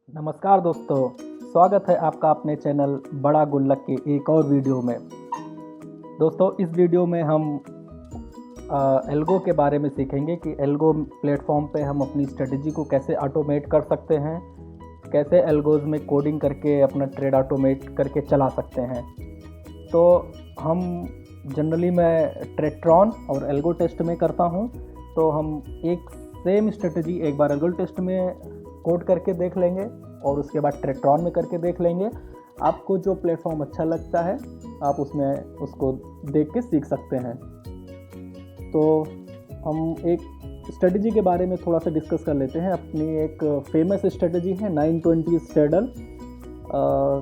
नमस्कार दोस्तों, स्वागत है आपका अपने चैनल बड़ा गुल्लक के एक और वीडियो में। दोस्तों, इस वीडियो में हम एल्गो के बारे में सीखेंगे कि एल्गो प्लेटफॉर्म पे हम अपनी स्ट्रेटजी को कैसे ऑटोमेट कर सकते हैं, कैसे एल्गोज में कोडिंग करके अपना ट्रेड ऑटोमेट करके चला सकते हैं। तो हम जनरली मैं ट्रेट्रॉन और एल्गो टेस्ट में करता हूं, तो हम एक सेम स्ट्रेटजी एक बार एल्गो टेस्ट में कोड करके देख लेंगे और उसके बाद ट्रेट्रॉन में करके देख लेंगे। आपको जो प्लेटफॉर्म अच्छा लगता है आप उसमें उसको देख के सीख सकते हैं। तो हम एक स्ट्रेटजी के बारे में थोड़ा सा डिस्कस कर लेते हैं। अपनी एक फेमस स्ट्रेटजी है 920 स्ट्रैडल।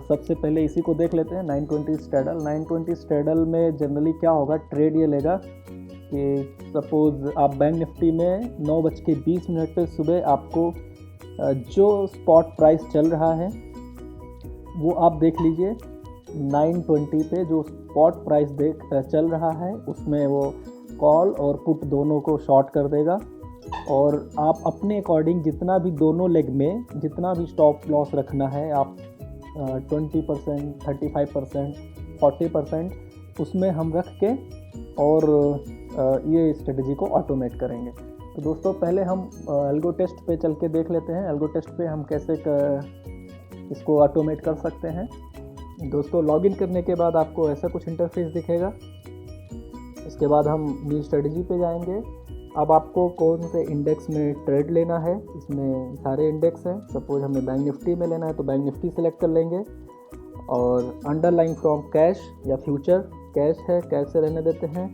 सबसे पहले इसी को देख लेते हैं। 920 स्ट्रैडल 920 स्ट्रैडल में जनरली क्या होगा, ट्रेड ये लेगा कि सपोज आप बैंक निफ्टी में 9:20 पे सुबह आपको जो स्पॉट प्राइस चल रहा है वो आप देख लीजिए। 920 पे जो स्पॉट प्राइस चल रहा है उसमें वो कॉल और पुट दोनों को शॉर्ट कर देगा और आप अपने अकॉर्डिंग जितना भी दोनों लेग में जितना भी स्टॉप लॉस रखना है आप 20%, 35%, 40% उसमें हम रख के और ये स्ट्रेटजी को ऑटोमेट करेंगे। तो दोस्तों, पहले हम एल्गो टेस्ट पे चल के देख लेते हैं। एल्गो टेस्ट पे हम कैसे इसको ऑटोमेट कर सकते हैं। दोस्तों, लॉगिन करने के बाद आपको ऐसा कुछ इंटरफेस दिखेगा। इसके बाद हम न्यू स्ट्रेटजी पे जाएंगे। अब आपको कौन से इंडेक्स में ट्रेड लेना है, इसमें सारे इंडेक्स हैं। सपोज हमें बैंक निफ्टी में लेना है तो बैंक निफ्टी सेलेक्ट कर लेंगे और अंडरलाइंग फ्रॉम कैश या फ्यूचर, कैश है कैश से रहने देते हैं।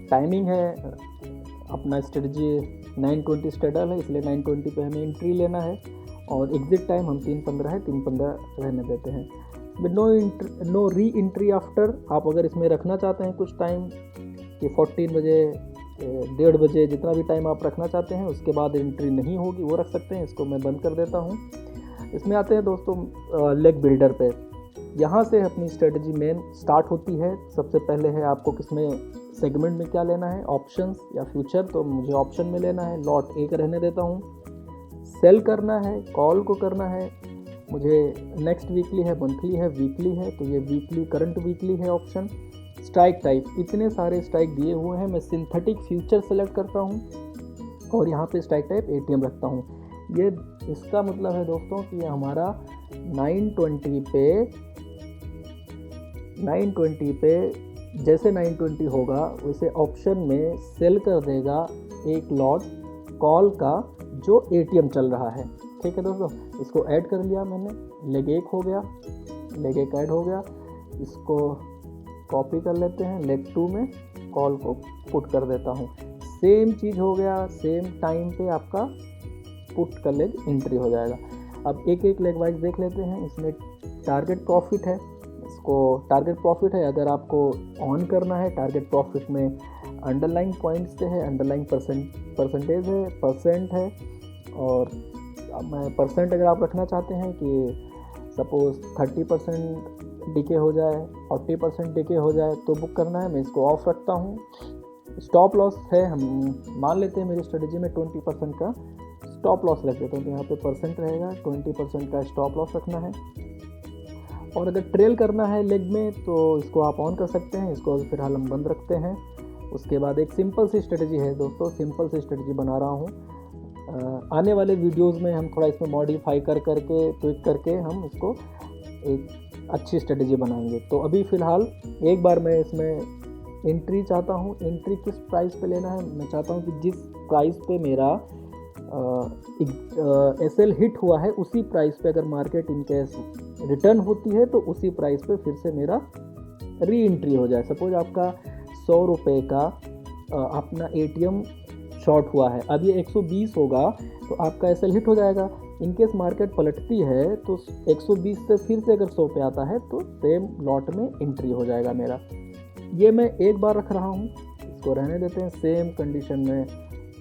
टाइमिंग है, अपना स्ट्रेटजी 920 स्ट्रैडल है इसलिए 920 पे हमें एंट्री लेना है और एग्जिट टाइम हम 3:15 है, 3:15 रहने देते हैं। No re entry after. आप अगर इसमें रखना चाहते हैं कुछ टाइम कि 14 बजे 1:30 बजे जितना भी टाइम आप रखना चाहते हैं उसके बाद एंट्री नहीं होगी, वो रख सकते हैं। इसको मैं बंद कर देता हूँ। इसमें आते हैं दोस्तों लेग बिल्डर पे। यहाँ से अपनी स्ट्रेटजी मेन स्टार्ट होती है। सबसे पहले है आपको किसमें सेगमेंट में क्या लेना है, ऑप्शंस या फ्यूचर। तो मुझे ऑप्शन में लेना है, लॉट 1 रहने देता हूँ। सेल करना है, कॉल को करना है। मुझे नेक्स्ट वीकली है, मंथली है, वीकली है, तो ये वीकली करंट वीकली है ऑप्शन। स्ट्राइक टाइप, इतने सारे स्ट्राइक दिए हुए हैं। मैं सिंथेटिक फ्यूचर सेलेक्ट करता हूँ और यहाँ पे स्ट्राइक टाइप एटीएम रखता हूँ। ये इसका मतलब है दोस्तों कि हमारा 920 पे जैसे 920 होगा वैसे ऑप्शन में सेल कर देगा एक लॉट कॉल का जो एटीएम चल रहा है। ठीक है दोस्तों, इसको ऐड कर लिया मैंने। लेग 1 हो गया, लेग 1 ऐड हो गया। इसको कॉपी कर लेते हैं, लेग 2 में कॉल को पुट कर देता हूँ। सेम चीज़ हो गया, सेम टाइम पे आपका पुट का लेग एंट्री हो जाएगा। अब एक एक लेग वाइज देख लेते हैं। इसमें टारगेट प्रॉफिट है, इसको टारगेट प्रॉफिट है। अगर आपको ऑन करना है टारगेट प्रॉफिट में अंडरलाइन पॉइंट्स से है, अंडरलाइन परसेंटेज है, परसेंट है। और मैं परसेंट अगर आप रखना चाहते हैं कि सपोज 30% डिके हो जाए, 40% डिके हो जाए तो बुक करना है, मैं इसको ऑफ रखता हूँ। स्टॉप लॉस है, हम मान लेते हैं मेरी स्ट्रेटजी में 20% का स्टॉप लॉस रख देते हैं, तो यहाँ पे परसेंट रहेगा, 20% का स्टॉप लॉस रखना है। और अगर ट्रेल करना है लेग में तो इसको आप ऑन कर सकते हैं, इसको फिलहाल हम बंद रखते हैं। उसके बाद एक सिंपल सी स्ट्रेटजी है दोस्तों, सिंपल सी स्ट्रेटजी बना रहा हूँ। आने वाले वीडियोस में हम थोड़ा इसमें मॉडिफाई करके ट्विक करके हम इसको एक अच्छी स्ट्रेटजी बनाएंगे। तो अभी फ़िलहाल एक बार मैं इसमें एंट्री चाहता हूँ। एंट्री किस प्राइस पे लेना है, मैं चाहता हूँ कि जिस प्राइस पे मेरा एसएल हिट हुआ है उसी प्राइस पे अगर मार्केट इनकेस रिटर्न होती है तो उसी प्राइस पे फिर से मेरा री एंट्री हो जाए। सपोज आपका 100 रुपये का अपना एटीएम शॉर्ट हुआ है, अब ये 120 होगा तो आपका एसएल हिट हो जाएगा। इनकेस मार्केट पलटती है तो 120 से फिर से अगर 100 पे आता है तो सेम लॉट में एंट्री हो जाएगा मेरा। ये मैं एक बार रख रहा हूँ, इसको रहने देते हैं। सेम कंडीशन में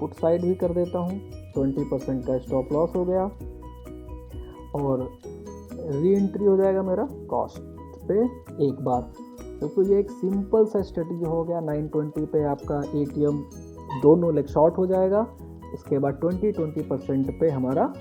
पुट साइड भी कर देता हूँ, 20% का स्टॉप लॉस हो गया और री एंट्री हो जाएगा मेरा कॉस्ट पे एक बार। तो ये एक सिंपल सा स्ट्रेटजी हो गया। 920 पे आपका एटीएम दोनों लेग शॉर्ट हो जाएगा। उसके बाद 20% पे हमारा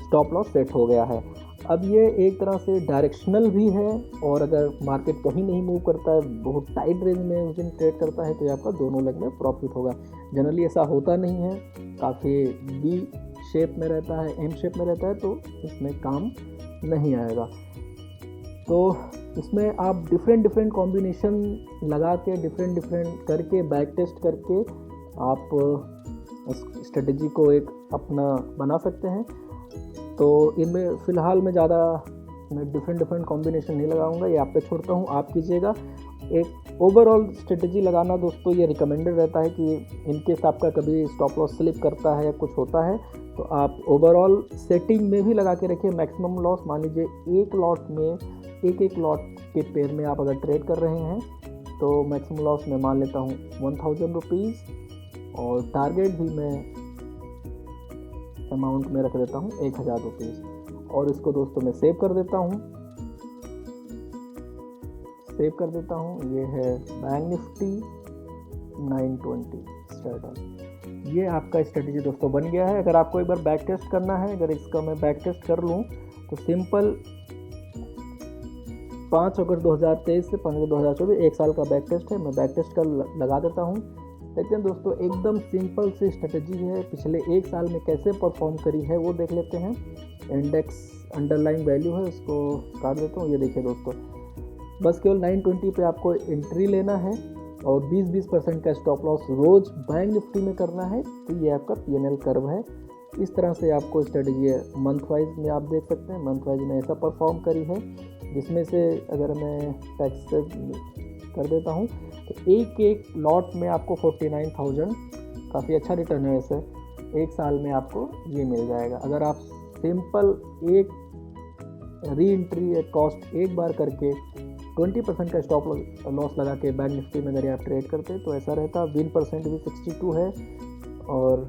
स्टॉप लॉस सेट हो गया है। अब ये एक तरह से डायरेक्शनल भी है, और अगर मार्केट कहीं नहीं मूव करता है, बहुत टाइट रेंज में उस दिन ट्रेड करता है, तो ये आपका दोनों लेग में प्रॉफिट होगा। जनरली ऐसा होता नहीं है, काफ़ी बी शेप में रहता है, एम शेप में रहता है, तो इसमें काम नहीं आएगा। तो इसमें आप डिफरेंट कॉम्बिनेशन लगा के डिफरेंट करके बैक टेस्ट करके आप स्ट्रेटजी को एक अपना बना सकते हैं। तो इनमें फ़िलहाल मैं ज़्यादा डिफरेंट कॉम्बिनेशन नहीं लगाऊंगा, ये आप पे छोड़ता हूँ, आप कीजिएगा। एक ओवरऑल स्ट्रेटजी लगाना दोस्तों ये रिकमेंडेड रहता है कि इन केस आपका कभी स्टॉप लॉस स्लिप करता है या कुछ होता है, तो आप ओवरऑल सेटिंग में भी लगा के रखिए। मैक्सिमम लॉस मान लीजिए एक लॉट में एक लॉट के पेयर में आप अगर ट्रेड कर रहे हैं, तो मैक्सिमम लॉस मैं मान लेता हूँ 1000 रुपीज़, और टारगेट भी मैं अमाउंट में रख देता हूँ 1000 रुपीज़। और इसको दोस्तों मैं सेव कर देता हूँ। ये है बैंक निफ्टी 920 स्ट्रेटल। ये आपका स्ट्रेटजी दोस्तों बन गया है। अगर आपको एक बार बैक टेस्ट करना है, अगर इसका मैं बैक टेस्ट कर लूँ तो सिंपल 5 अगस्त 2023 से 5 अगस्त 2024 एक साल का बैक टेस्ट है, मैं बैक टेस्ट कर लगा देता हूँ। देखते हैं दोस्तों, एकदम सिंपल सी स्ट्रेटजी है, पिछले एक साल में कैसे परफॉर्म करी है वो देख लेते हैं। इंडेक्स अंडरलाइन वैल्यू है, उसको काट देता हूँ। ये देखिए दोस्तों, बस केवल 920 पे आपको एंट्री लेना है और 20% का स्टॉप लॉस रोज बैंक निफ्टी में करना है। तो ये आपका PNL कर्व है। इस तरह से आपको स्ट्रेटजी है। मंथ वाइज में आप देख सकते हैं, मंथ वाइज में ऐसा परफॉर्म करी है, जिसमें से अगर मैं टैक्स कर देता हूँ तो एक लॉट में आपको 49,000, काफ़ी अच्छा रिटर्न है वैसे, एक साल में आपको ये मिल जाएगा। अगर आप सिंपल एक री एंट्री कॉस्ट एक बार करके 20% का स्टॉप लॉस लगा के बैंक निफ्टी में अगर आप ट्रेड करते हैं तो ऐसा रहता। विन परसेंट भी 62 है, और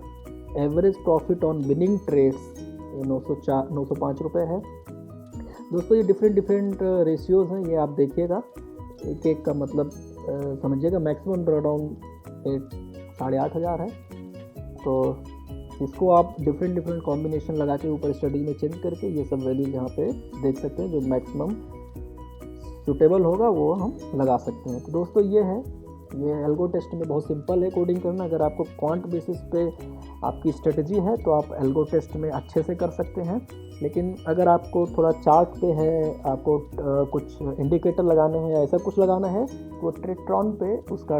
average profit on winning trades 905 रुपये है। दोस्तों ये डिफरेंट रेशियोज़ हैं, ये आप देखिएगा, एक का मतलब समझिएगा। मैक्सिमम ड्रॉडाउन 8,500 है, तो इसको आप डिफरेंट कॉम्बिनेशन लगा के ऊपर स्टडी में चेंज करके ये सब वैल्यू यहाँ पे देख सकते हैं। जो मैक्सिमम सूटेबल होगा वो हम लगा सकते हैं। तो दोस्तों ये है, ये एल्गो टेस्ट में बहुत सिंपल है कोडिंग करना। अगर आपको क्वांट बेसिस पे आपकी स्ट्रेटजी है तो आप एल्गो टेस्ट में अच्छे से कर सकते हैं। लेकिन अगर आपको थोड़ा चार्ट पे है, आपको कुछ इंडिकेटर लगाने हैं या ऐसा कुछ लगाना है, तो ट्रेट्रॉन पे उसका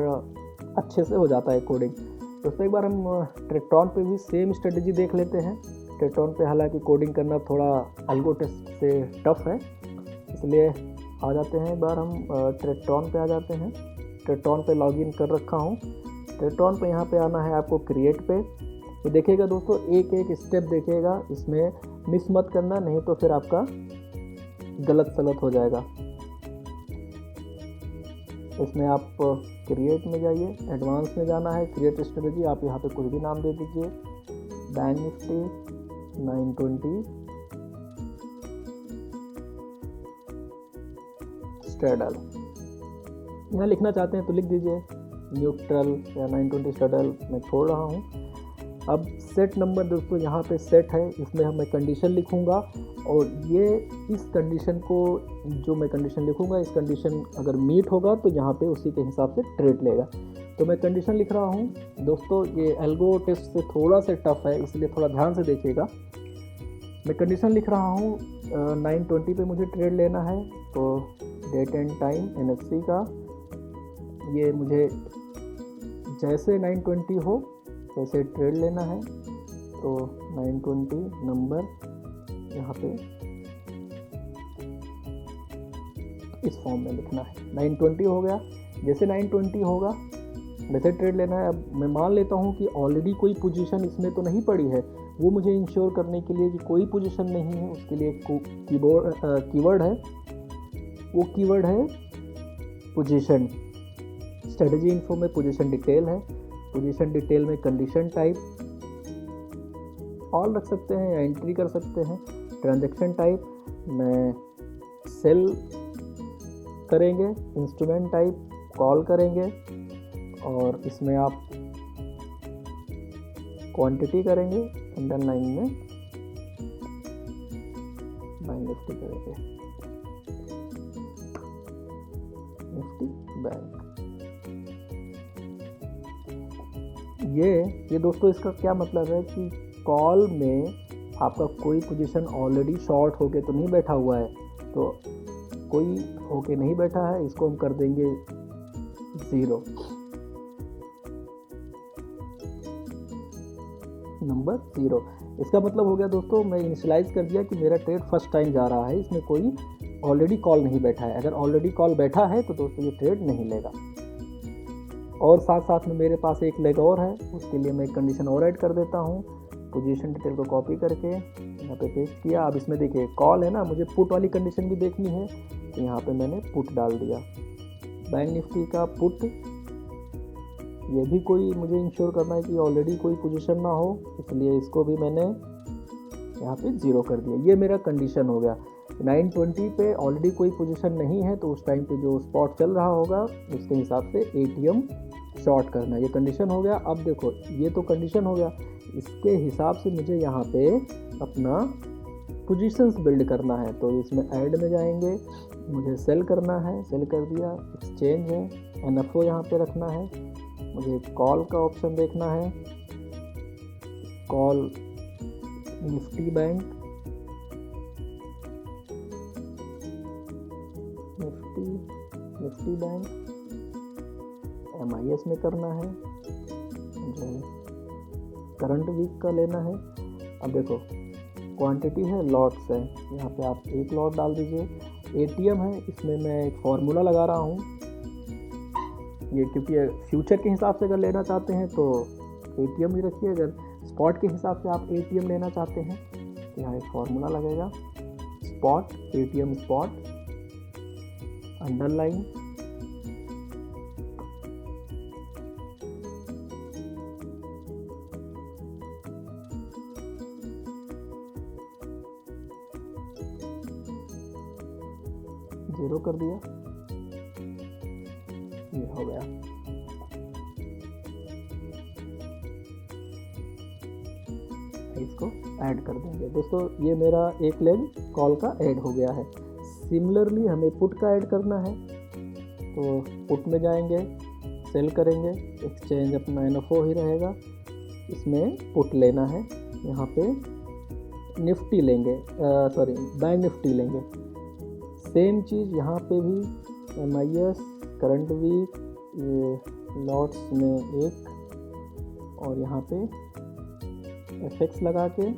अच्छे से हो जाता है कोडिंग। दोस्तों एक बार हम ट्रेट्रॉन पे भी सेम स्ट्रेटजी देख लेते हैं। ट्रेट्रॉन पे हालांकि कोडिंग करना थोड़ा एल्गो टेस्ट से टफ है, इसलिए आ जाते हैं एक बार हम ट्रेट्रॉन पे आ जाते हैं। ट्रेट्रॉन पे लॉगिन कर रखा हूँ। ट्रेट्रॉन पे यहाँ पे आना है आपको क्रिएट पे। तो देखिएगा दोस्तों, एक स्टेप देखिएगा, इसमें मिस मत करना, नहीं तो फिर आपका गलत सलत हो जाएगा। इसमें आप क्रिएट में जाइए, एडवांस में जाना है, क्रिएट स्ट्रेटजी, आप यहाँ पे कुछ भी नाम दे दीजिए, बैंक निफ्टी 920 स्ट्रेडल। यहाँ लिखना चाहते हैं तो लिख दीजिए न्यूट्रल या 920 स्ट्रेडल, मैं छोड़ रहा हूँ। अब सेट नंबर दोस्तों यहाँ पे सेट है, इसमें मैं कंडीशन लिखूँगा, और ये इस कंडीशन को, जो मैं कंडीशन लिखूँगा, इस कंडीशन अगर मीट होगा तो यहाँ पे उसी के हिसाब से ट्रेड लेगा। तो मैं कंडीशन लिख रहा हूँ दोस्तों। ये एल्गो टेस्ट से थोड़ा सा टफ है, इसलिए थोड़ा ध्यान से देखिएगा। मैं कंडीशन लिख रहा हूँ 920 पे मुझे ट्रेड लेना है, तो डेट एंड टाइम NFC का, ये मुझे जैसे 920 हो वैसे ट्रेड लेना है। तो 920 नंबर यहाँ पे इस फॉर्म में लिखना है। 920 हो गया, जैसे 920 होगा वैसे ट्रेड लेना है। अब मैं मान लेता हूँ कि ऑलरेडी कोई पोजीशन इसमें तो नहीं पड़ी है, वो मुझे इंश्योर करने के लिए कि कोई पोजीशन नहीं है, उसके लिए कीवर्ड है, वो कीवर्ड है पोजीशन। स्ट्रेटजी इन्फो में पोजीशन डिटेल है, पोजीशन डिटेल में कंडीशन टाइप ऑल रख सकते हैं या एंट्री कर सकते हैं। ट्रांजैक्शन टाइप में सेल करेंगे, इंस्ट्रूमेंट टाइप कॉल करेंगे, और इसमें आप क्वांटिटी करेंगे अंडरलाइन में बैंक निफ्टी करेंगे, निफ्टी बैंक। ये दोस्तों इसका क्या मतलब है कि कॉल में आपका कोई पोजीशन ऑलरेडी शॉर्ट होके तो नहीं बैठा हुआ है, तो कोई होके नहीं बैठा है, इसको हम कर देंगे 0, नंबर 0। इसका मतलब हो गया दोस्तों, मैं इनिशियलाइज कर दिया कि मेरा ट्रेड फर्स्ट टाइम जा रहा है, इसमें कोई ऑलरेडी कॉल नहीं बैठा है। अगर ऑलरेडी कॉल बैठा है तो दोस्तों ये ट्रेड नहीं लेगा। और साथ साथ में मेरे पास एक लेग और है, उसके लिए मैं एक कंडीशन और ऐड कर देता हूँ। पोजीशन डिटेल को कॉपी करके यहाँ पे पेस्ट किया। अब इसमें देखिए कॉल है ना, मुझे पुट वाली कंडीशन भी देखनी है, तो यहाँ पे मैंने पुट डाल दिया, बैंक निफ्टी का पुट। ये भी कोई मुझे इंश्योर करना है कि ऑलरेडी कोई पोजीशन ना हो, इसलिए इसको भी मैंने यहाँ पे 0 कर दिया। ये मेरा कंडीशन हो गया। 920 पे ऑलरेडी कोई पोजीशन नहीं है, तो उस टाइम पे जो स्पॉट चल रहा होगा उसके हिसाब से एटीएम शॉर्ट करना, ये कंडीशन हो गया। अब देखो ये तो कंडीशन हो गया, इसके हिसाब से मुझे यहाँ पे अपना पोजीशंस बिल्ड करना है। तो इसमें ऐड में जाएंगे, मुझे सेल करना है, सेल कर दिया। एक्सचेंज है, एनएफओ यहाँ पे रखना है, मुझे कॉल का ऑप्शन देखना है, call Nifty bank, Nifty bank MIS में करना है, मुझे करंट वीक का लेना है। अब देखो क्वांटिटी है, लॉट्स है, यहाँ पे आप 1 लॉट डाल दीजिए। एटीएम है, इसमें मैं एक फार्मूला लगा रहा हूँ, ये क्योंकि फ्यूचर के हिसाब से अगर लेना चाहते हैं तो एटीएम ही रखिए, अगर स्पॉट के हिसाब से आप एटीएम लेना चाहते हैं तो यहाँ एक फार्मूला लगेगा, spot ATM spot underline zero कर दिया, ये हो गया। इसको ऐड कर देंगे दोस्तों, ये मेरा एक लेग कॉल का ऐड हो गया है। सिमिलरली हमें पुट का ऐड करना है, तो पुट में जाएंगे, सेल करेंगे, एक्सचेंज अपना एनएफओ ही रहेगा, इसमें पुट लेना है। यहाँ पे निफ्टी लेंगे, सॉरी बैंक निफ्टी लेंगे। सेम चीज़ यहाँ पे भी MIS करंट वीक, ये लॉट्स में 1 और यहाँ पे FX लगा के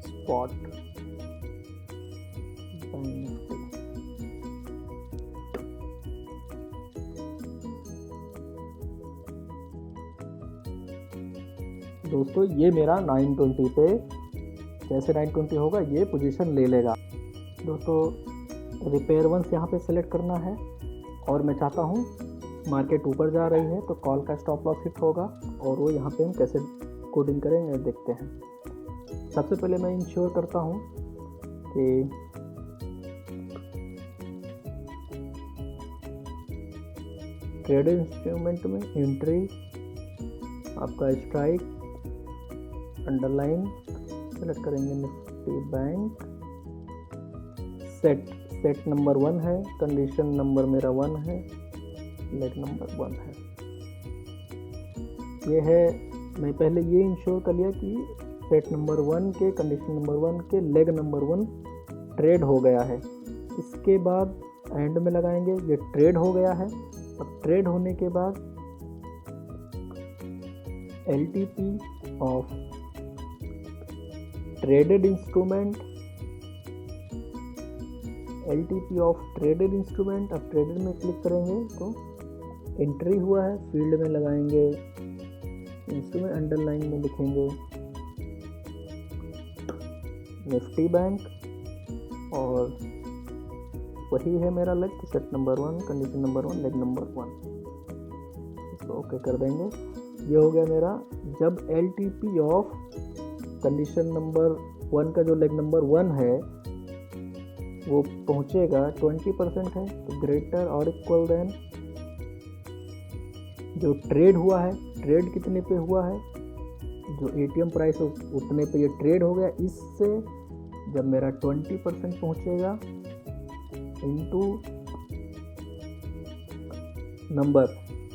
स्पॉट बैंक निफ्टी। दोस्तों ये मेरा 920 पे, जैसे 920 होगा ये पोजीशन ले लेगा। दोस्तों रिपेयर वंस यहाँ पे सेलेक्ट करना है, और मैं चाहता हूँ मार्केट ऊपर जा रही है तो कॉल का स्टॉप लॉस हिट होगा, और वो यहाँ पे हम कैसे कोडिंग करेंगे देखते हैं। सबसे पहले मैं इंश्योर करता हूँ कि ट्रेड इंस्ट्रूमेंट में एंट्री, आपका स्ट्राइक, अंडरलाइन सेलेक्ट करेंगे, निफ्टी बैंक, सेट नंबर 1 है, कंडीशन नंबर मेरा 1 है, लेग नंबर 1 है। ये है, मैं पहले ये इंश्योर कर लिया कि सेट नंबर 1 के, कंडीशन नंबर 1 के लेग नंबर 1 ट्रेड हो गया है। इसके बाद एंड में लगाएंगे, ये ट्रेड हो गया है। अब ट्रेड होने के बाद LTP of traded instrument, LTP of traded instrument, अब ट्रेडेड में क्लिक करेंगे तो एंट्री हुआ है, फील्ड में लगाएंगे, इंस्ट्रूमेंट अंडरलाइन में लिखेंगे निफ्टी बैंक, और वही है मेरा leg, set number 1, condition number 1, leg number 1, इसको ओके कर देंगे। ये हो गया मेरा। जब LTP ऑफ कंडीशन नंबर 1 का जो लेग नंबर 1 है वो पहुंचेगा 20% है, तो ग्रेटर और इक्वल देन जो ट्रेड हुआ है, ट्रेड कितने पे हुआ है, जो ATM प्राइस उतने पे ये ट्रेड हो गया, इससे जब मेरा 20% पहुंचेगा इनटू नंबर,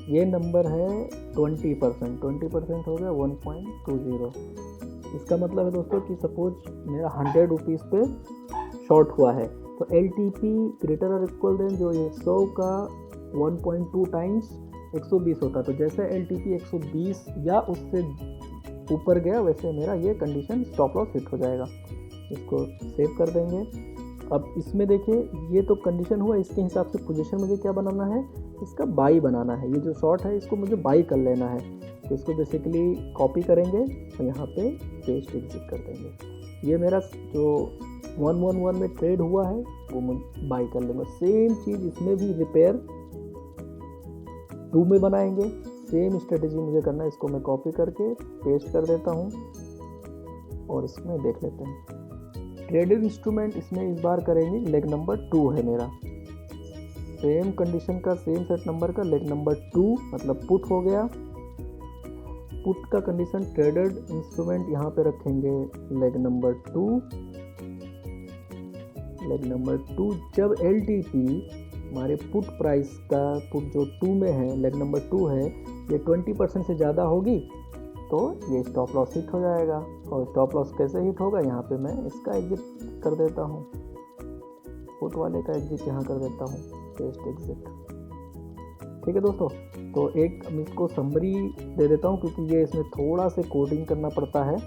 ये नंबर है 20% हो गया 1.20। इसका मतलब है दोस्तों कि सपोज मेरा 100 रुपीज़ पे शॉर्ट हुआ है, तो LTP ग्रेटर और इक्वल देन जो ये 100 का 1.2 टाइम्स 120 होता है। तो जैसे LTP 120 या उससे ऊपर गया वैसे मेरा ये कंडीशन स्टॉप लॉस हिट हो जाएगा। इसको सेव कर देंगे। अब इसमें देखिए ये तो कंडीशन हुआ, इसके हिसाब से पोजीशन मुझे क्या बनाना है, इसका बाई बनाना है। ये जो शॉर्ट है इसको मुझे बाई कर लेना है, तो इसको बेसिकली कॉपी करेंगे और यहाँ पे पेस्ट एग्जिट कर देंगे। ये मेरा जो 111 में ट्रेड हुआ है वो मैं बाई कर लूँगा। सेम चीज़ इसमें भी रिपेयर 2 में बनाएंगे, सेम स्ट्रेटेजी मुझे करना है। इसको मैं कॉपी करके पेस्ट कर देता हूँ और इसमें देख लेते हैं। ट्रेडेड इंस्ट्रूमेंट इसमें इस बार करेंगे, लेग नंबर 2 है मेरा, सेम कंडीशन का सेम सेट नंबर का लेग नंबर 2 मतलब पुट हो गया। पुट का कंडीशन ट्रेडेड इंस्ट्रूमेंट यहाँ पे रखेंगे लेग नंबर 2, लेग नंबर 2। जब LTP हमारे पुट प्राइस का पुट जो 2 में है, लेग नंबर 2 है, ये 20% से ज़्यादा होगी तो ये स्टॉप लॉस हिट हो जाएगा। और स्टॉप लॉस कैसे हिट होगा, यहाँ पे मैं इसका एग्जिट कर देता हूँ, पुट वाले का एग्जिट यहाँ कर देता हूँ, पेस्ट एग्जिट। ठीक है दोस्तों, तो एक इसको समरी दे देता हूँ क्योंकि ये इसमें थोड़ा से कोडिंग करना पड़ता है।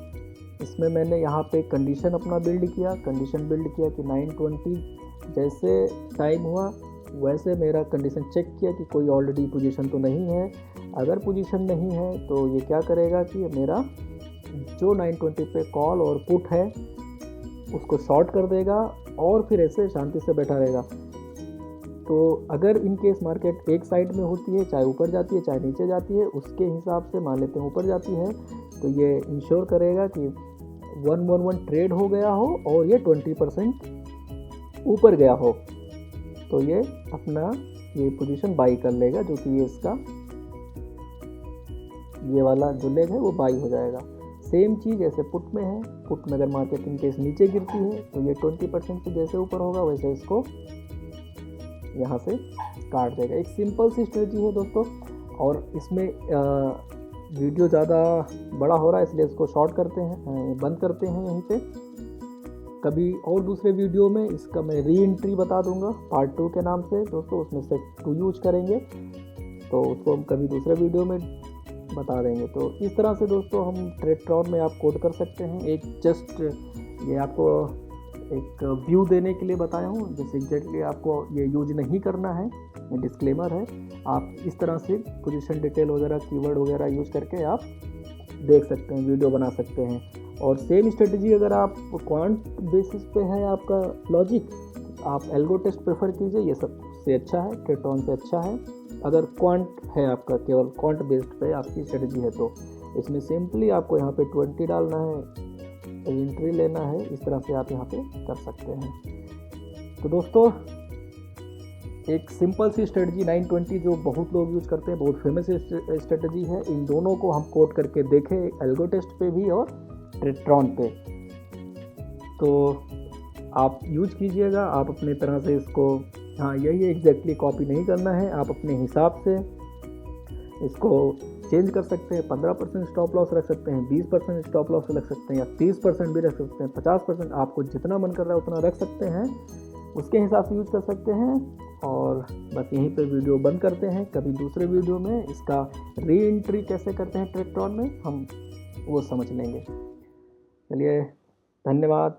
इसमें मैंने यहाँ पे कंडीशन अपना बिल्ड किया, कंडीशन बिल्ड किया कि 920 जैसे टाइम हुआ वैसे मेरा कंडीशन चेक किया कि कोई ऑलरेडी पोजीशन तो नहीं है। अगर पोजीशन नहीं है तो ये क्या करेगा कि मेरा जो 920 पे कॉल और पुट है उसको शॉर्ट कर देगा और फिर ऐसे शांति से बैठा रहेगा। तो अगर इन केस मार्केट एक साइड में होती है, चाहे ऊपर जाती है चाहे नीचे जाती है, उसके हिसाब से मान लेते हैं ऊपर जाती है, तो ये इंश्योर करेगा कि 111 ट्रेड हो गया हो और ये 20% ऊपर गया हो, तो ये अपना ये पोजीशन बाई कर लेगा, जो कि ये इसका ये वाला जो लेग है वो बाई हो जाएगा। सेम चीज़ जैसे पुट में है, पुट में अगर मार्केट इन केस नीचे गिरती है तो ये 20% से जैसे ऊपर होगा वैसे इसको यहाँ से काट देगा। एक सिंपल सी स्ट्रेटजी है दोस्तों, और इसमें वीडियो ज़्यादा बड़ा हो रहा है इसलिए इसको शॉर्ट करते हैं, बंद करते हैं यहीं पे। कभी और दूसरे वीडियो में इसका मैं री एंट्री बता दूंगा पार्ट 2 के नाम से दोस्तों, उसमें सेट 2 यूज करेंगे, तो उसको हम कभी दूसरे वीडियो में बता देंगे। तो इस तरह से दोस्तों हम ट्रेडट्रॉन में आप कोड कर सकते हैं। एक जस्ट ये आपको एक व्यू देने के लिए बताया हूँ, जैसे एग्जैक्टली आपको ये यूज नहीं करना है, ये डिस्क्लेमर है। आप इस तरह से पोजीशन डिटेल वगैरह कीवर्ड वगैरह यूज करके आप देख सकते हैं, वीडियो बना सकते हैं। और सेम स्ट्रेटजी अगर आप क्वांट बेसिस पे है आपका लॉजिक, आप एल्गो टेस्ट प्रेफर कीजिए, ये सबसे अच्छा है, ट्रेडट्रॉन से अच्छा है। अगर क्वांट है आपका, केवल क्वांट बेस्ड पे आपकी स्ट्रेटजी है, तो इसमें सिंपली आपको यहाँ पे 20 डालना है, एंट्री लेना है, इस तरह से आप यहाँ पे कर सकते हैं। तो दोस्तों एक सिंपल सी स्ट्रेटजी 920 जो बहुत लोग यूज़ करते हैं, बहुत फेमस स्ट्रेटजी है, इन दोनों को हम कोड करके देखें एल्गो टेस्ट पे भी और ट्रेडट्रॉन पे। तो आप यूज कीजिएगा, आप अपने तरह से इसको, हाँ यही एग्जैक्टली कॉपी नहीं करना है, आप अपने हिसाब से इसको चेंज कर सकते हैं। 15% स्टॉप लॉस रख सकते हैं, 20% स्टॉप लॉस रख सकते हैं, या 30% भी रख सकते हैं, 50%, आपको जितना मन कर रहा है उतना रख सकते हैं, उसके हिसाब से यूज कर सकते हैं। और बस यहीं पे वीडियो बंद करते हैं। कभी दूसरे वीडियो में इसका री एंट्री कैसे करते हैं ट्रेडट्रॉन में हम वो समझ लेंगे। चलिए, धन्यवाद।